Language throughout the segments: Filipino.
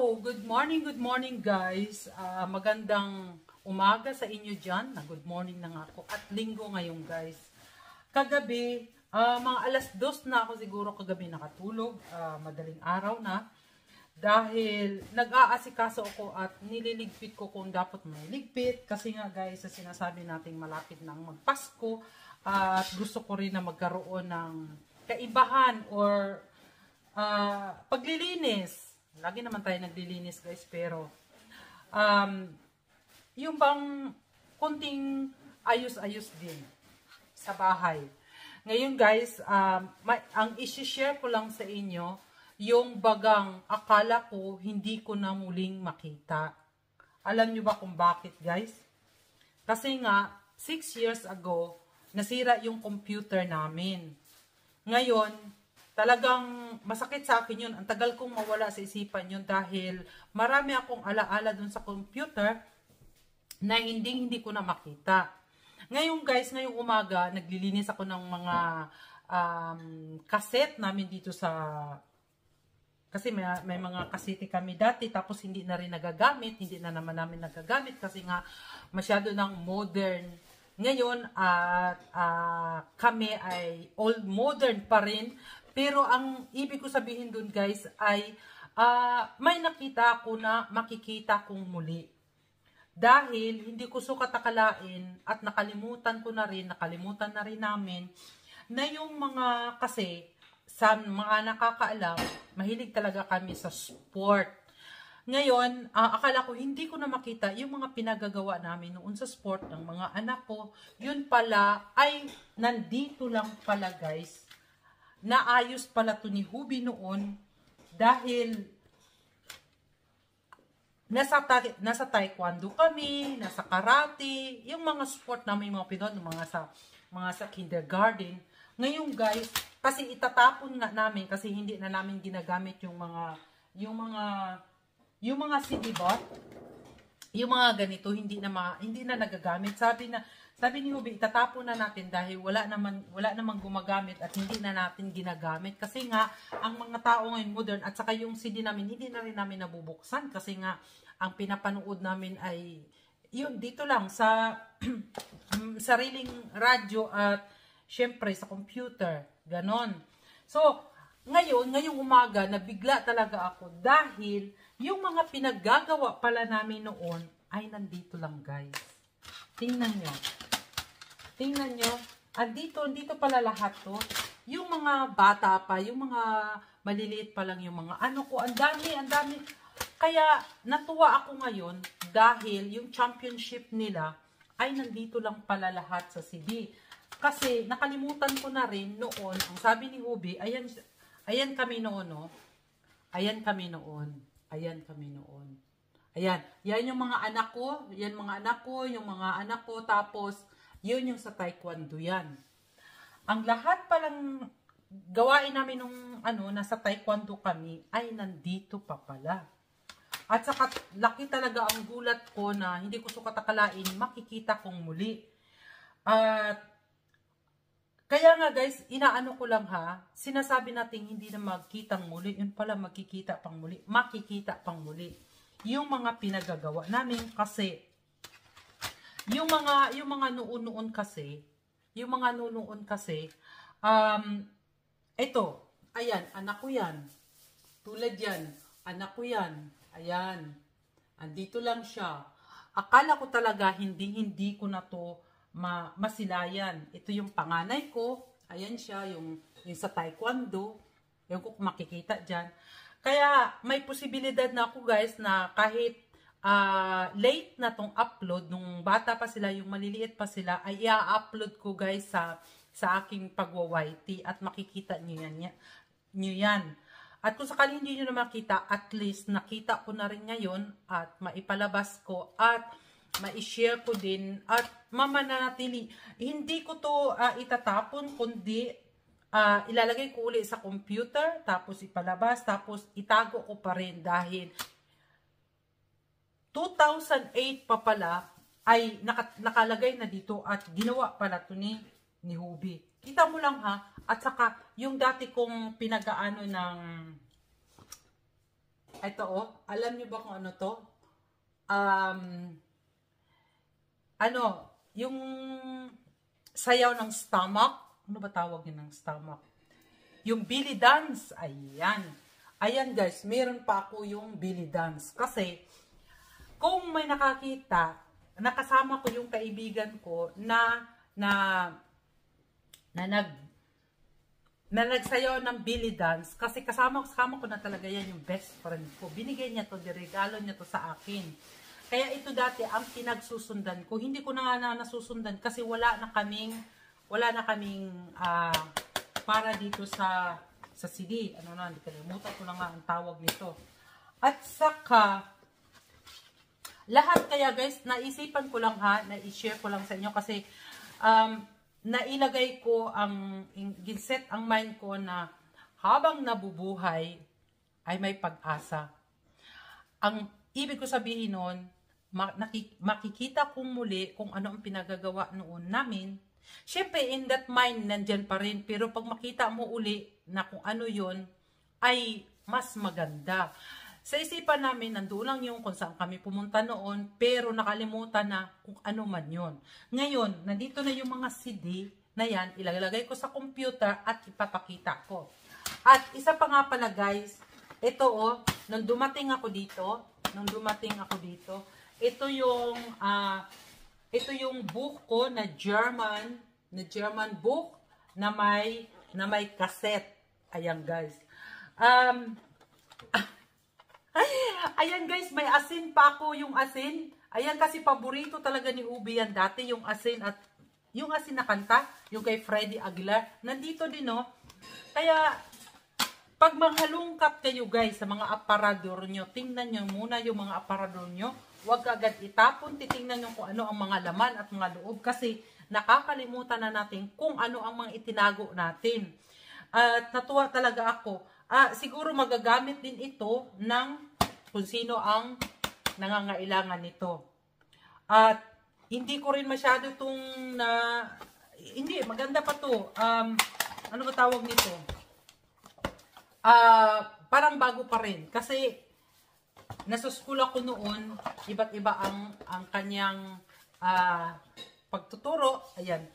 Good morning guys. Magandang umaga sa inyo dyan. Good morning na nga ako. At linggo ngayon guys. Kagabi, mga alas 2 na ako siguro kagabi nakatulog. Madaling araw na. Dahil nag-aasikaso ako at nililigpit ko kung dapat may ligpit. Kasi nga guys, sa sinasabi nating malapit nang magpasko. At gusto ko rin na magkaroon ng kaibahan or paglilinis. Lagi naman tayo naglilinis guys, pero yung bang konting ayos-ayos din sa bahay. Ngayon guys, ang isi-share ko lang sa inyo, yung bagang akala ko hindi ko na muling makita. Alam nyo ba kung bakit guys? Kasi nga, 6 years ago, nasira yung computer namin. Ngayon, talagang masakit sa akin yun. Ang tagal kong mawala sa isipan yun dahil marami akong alaala dun sa computer na hindi ko na makita. Ngayon guys, ngayong umaga, naglilinis ako ng mga cassette namin dito sa... Kasi may mga kasete kami dati tapos hindi na rin nagagamit. Hindi na naman namin nagagamit kasi nga masyado ng modern. Ngayon at kami ay old modern pa rin. Pero ang ibig ko sabihin dun guys ay may nakita ako na makikita kong muli. Dahil hindi ko sukat akalain at nakalimutan na rin namin na yung mga kasi sa mga nakakaalam, mahilig talaga kami sa sport. Ngayon, akala ko hindi ko na makita yung mga pinagagawa namin noon sa sport ng mga anak ko. Yun pala ay nandito lang pala guys. Naayos pala to ni Hubi noon dahil nasa taekwondo kami, nasa karate, yung mga sport namin, mga pinod, mga sa kindergarten. Ngayon guys, kasi itatapon nga namin kasi hindi na namin ginagamit yung mga CD bot, yung mga ganito hindi na nagagamit. Sabi ni Hubi, itatapon na natin dahil wala namang gumagamit at hindi na natin ginagamit. Kasi nga, ang mga tao ngayon modern at saka yung CD namin, hindi na rin namin nabubuksan. Kasi nga, ang pinapanood namin ay, yun, dito lang sa sariling radyo at syempre sa computer. Ganon. So, ngayong umaga, nabigla talaga ako dahil yung mga pinaggagawa pala namin noon ay nandito lang guys. Tingnan nyo. Dito pala lahat to. Yung mga bata pa, yung mga maliliit pa lang yung mga ano ko. Ang dami. Kaya natuwa ako ngayon dahil yung championship nila ay nandito lang pala lahat sa CD. Kasi nakalimutan ko na rin noon, ang sabi ni Hubi, ayan kami noon, no? Ayan, yan yung mga anak ko, yung mga anak ko, tapos yun yung sa taekwondo yan. Ang lahat palang gawain namin nung nasa taekwondo kami ay nandito pa pala. At saka laki talaga ang gulat ko na hindi ko sukat akalain makikita kong muli. At kaya nga guys, inaano ko lang sinasabi natin hindi na magkitang muli, yun pala makikita pang muli. Yung mga pinagagawa namin kasi yung mga noon kasi ito, ayan, anak ko yan. Tulad yan, anak ko yan. Ayan. Andito lang siya. Akala ko talaga hindi ko na to masilayan. Ito yung panganay ko. Ayan siya, yung sa taekwondo. Yung ko makikita dyan. Kaya may posibilidad na ako guys na kahit late na tong upload, nung bata pa sila, yung maliliit pa sila, ay i-upload ko guys sa aking pagwa-YT at makikita nyo yan. At kung sakali hindi nyo na makita, at least nakita ko na rin ngayon at maipalabas ko at ma-share ko din at mamanatili. Hindi ko to itatapon kundi ilalagay ko uli sa computer tapos ipalabas tapos itago ko pa rin dahil 2008 pa pala ay nakalagay na dito at ginawa pala to ni Hubi. Kita mo lang At saka yung dati kong pinagaano ng Ito oh, alam niyo ba kung ano to? Um, ano, yung sayaw ng stomach. Ano ba tawag yun ng stomach? Yung belly dance. Ayan. Ayan guys, meron pa ako yung belly dance. Kasi, kung may nakakita, nakasama ko yung kaibigan ko na nagsayaw ng belly dance kasi kasama ko na talaga yan yung best friend ko. Binigay niya to, regalo niya to sa akin. Kaya ito dati ang pinagsusundan ko. Hindi ko na nga nasusundan kasi wala na kaming para dito sa CD. Ano na, hindi kalimutan ko na nga ang tawag nito. At saka, lahat kaya guys, naisipan ko lang na-share ko lang sa inyo kasi nailagay ko ginset ang mind ko na habang nabubuhay ay may pag-asa. Ang ibig ko sabihin nun, makikita kong muli kung ano ang pinagagawa noon namin. Siyempre, in that mind, nandyan pa rin. Pero pag makita mo uli na kung ano yun, ay mas maganda. Sa isipan namin, nandoon lang yung kung saan kami pumunta noon, pero nakalimutan na kung ano man yun. Ngayon, nandito na yung mga CD na yan, ilalagay ko sa computer at ipapakita ko. At isa pa nga pala guys, ito oh, nung dumating ako dito, ito yung book ko na German book na may cassette. Ayan guys. Ayan guys, may asin pa ako, yung asin. Ayan kasi paborito talaga ni Ubi yan dati, yung asin at yung asin na kanta, yung kay Freddie Aguilar. Nandito din oh. Kaya pag manghalungkat kayo guys sa mga aparador nyo, tingnan nyo muna yung mga aparador nyo. Huwag agad itapon, titingnan nyo kung ano ang mga laman at mga loob kasi nakakalimutan na natin kung ano ang mga itinago natin. At natuwa talaga ako. Siguro magagamit din ito ng kung sino ang nangangailangan nito. At hindi ko rin masyado itong hindi, maganda pa to. Ano ba tawag nito? Parang bago pa rin. Kasi nasa school ako noon, iba't iba ang kanyang pagtuturo. Ayan.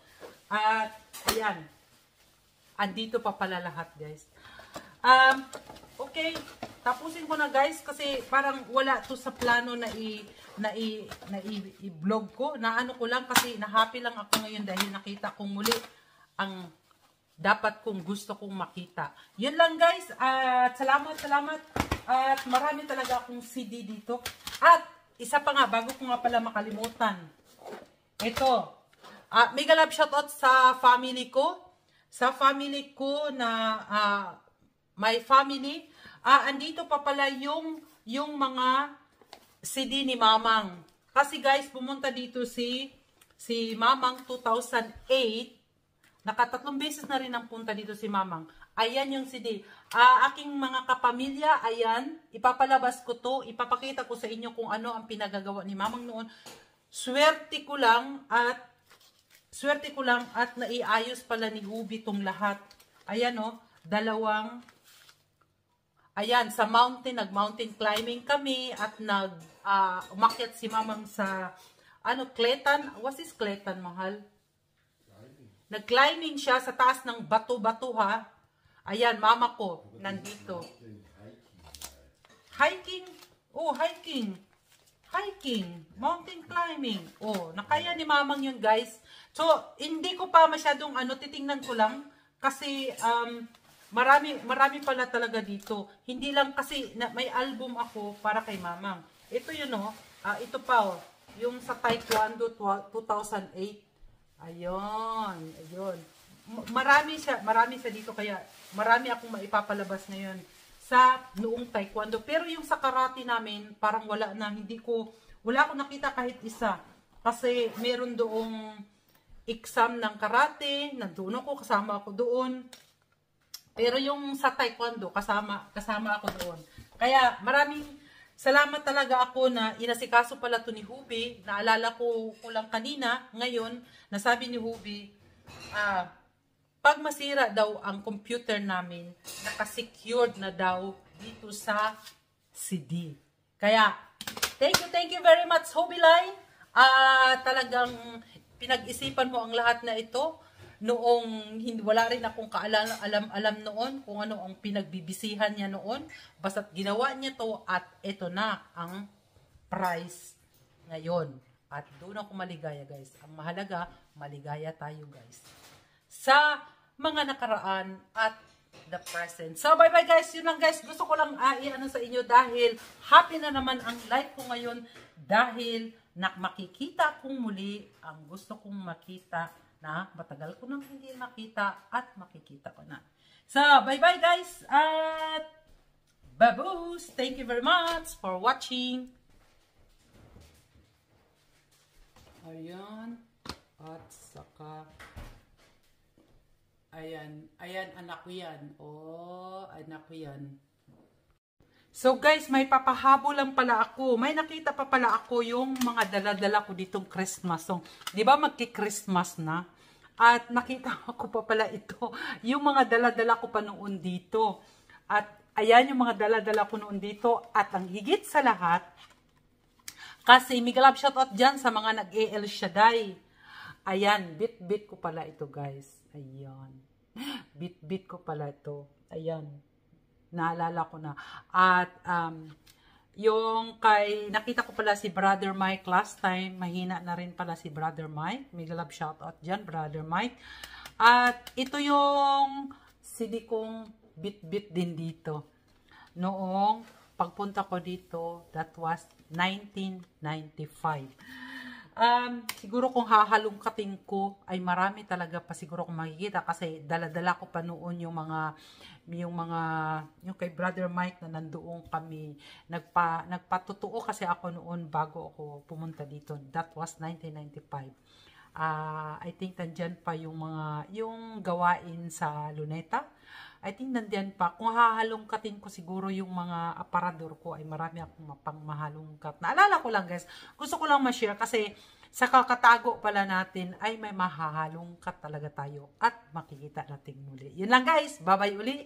At ayan. Andito pa pala lahat guys. Okay, tapusin ko na guys kasi parang wala to sa plano na i-vlog ko. Naano ko lang kasi na-happy lang ako ngayon dahil nakita kong muli ang dapat kong gusto kong makita. Yun lang guys. At salamat. At marami talaga akong CD dito. At isa pa nga, bago ko nga pala makalimutan. Ito. Mega love shoutout sa family ko. Sa family ko na my family. Andito pa pala yung mga CD ni Mamang. Kasi guys, pumunta dito si Mamang 2008. Nakatatlong beses na rin ang punta dito si Mamang. Ayan yung CD. Aking mga kapamilya, ayan. Ipapalabas ko to. Ipapakita ko sa inyo kung ano ang pinagagawa ni Mamang noon. Swerte ko lang at naiayos pala ni Hubi tong lahat. Ayan o, dalawang. Ayan, sa mountain, nag-mountain climbing kami at umakyat si Mamang sa, Kletan. What is Kletan, mahal? Nag-climbing siya sa taas ng bato-bato ha. Ayan, mama ko, nandito. Hiking. Oh, hiking. Mountain climbing. Oh, nakaya ni Mamang yun guys. So, hindi ko pa masyadong titingnan ko lang. Kasi, marami pala talaga dito. Hindi lang kasi, may album ako para kay Mamang. Ito yun oh. Ito pa oh. Yung sa Taekwondo 2008. Ayun. Marami siya dito kaya marami akong maipapalabas ngayon sa noong taekwondo. Pero yung sa karate namin, parang wala akong nakita kahit isa. Kasi meron doong exam ng karate, nandoon ako, kasama ako doon. Pero yung sa taekwondo, kasama ako doon. Kaya maraming salamat talaga ako na inasikaso pala to ni Hubi. Naalala ko lang kanina, ngayon, nasabi ni Hubi, pag masira daw ang computer namin, nakasecured na daw dito sa CD. Kaya, thank you very much, Hobbyline. Talagang pinag-isipan mo ang lahat na ito. Noong wala rin akong alam noon kung ano ang pinagbibisihan niya noon. Basta't ginawa niya to at ito na ang price ngayon. At doon ako maligaya, guys. Ang mahalaga, maligaya tayo, guys. Sa mga nakaraan at the present. So, bye-bye, guys. Yun lang, guys. Gusto ko lang i-ano sa inyo dahil happy na naman ang life ko ngayon dahil makikita kong muli ang gusto kong makita na matagal ko nang hindi makita at makikita ko na. So, bye-bye, guys. At baboos. Thank you very much for watching. Ayan. At saka, ayan, anak ko yan. Oh, anak ko yan. So guys, may papahabol lang pala ako. May nakita pa pala ako yung mga dala-dala ko ditong Christmas. So, di ba magki-Christmas na? At nakita ko pa pala ito. Yung mga dala-dala ko pa noon dito. At ayan yung mga dala-dala ko noon dito. At ang higit sa lahat, kasi mega love shoutout dyan sa mga nag-EL Shaddai. Ayan, bit-bit ko pala ito, guys. Ayan. Bit-bit ko pala ito. Ayan. Naalala ko na. At, yung nakita ko pala si Brother Mike last time. Mahina na rin pala si Brother Mike. Mega love shoutout dyan, Brother Mike. At, ito yung CD kong bit-bit din dito. Noong pagpunta ko dito, that was 1995. Siguro kung hahalungkatin ko ay marami talaga pa siguro kung makikita kasi dala-dala ko pa noon yung kay Brother Mike na nandoon kami nagpatutuo kasi ako noon bago ako pumunta dito. That was 1995. I think nandyan pa yung gawain sa Luneta. I think nandyan pa. Kung hahalungkatin ko siguro yung mga aparador ko ay marami akong mapangmahalungkat. Naalala ko lang, guys. Gusto ko lang ma-share kasi sa kakatago pala natin ay may mahahalungkat talaga tayo at makikita natin muli. Yun lang, guys. Bye-bye uli.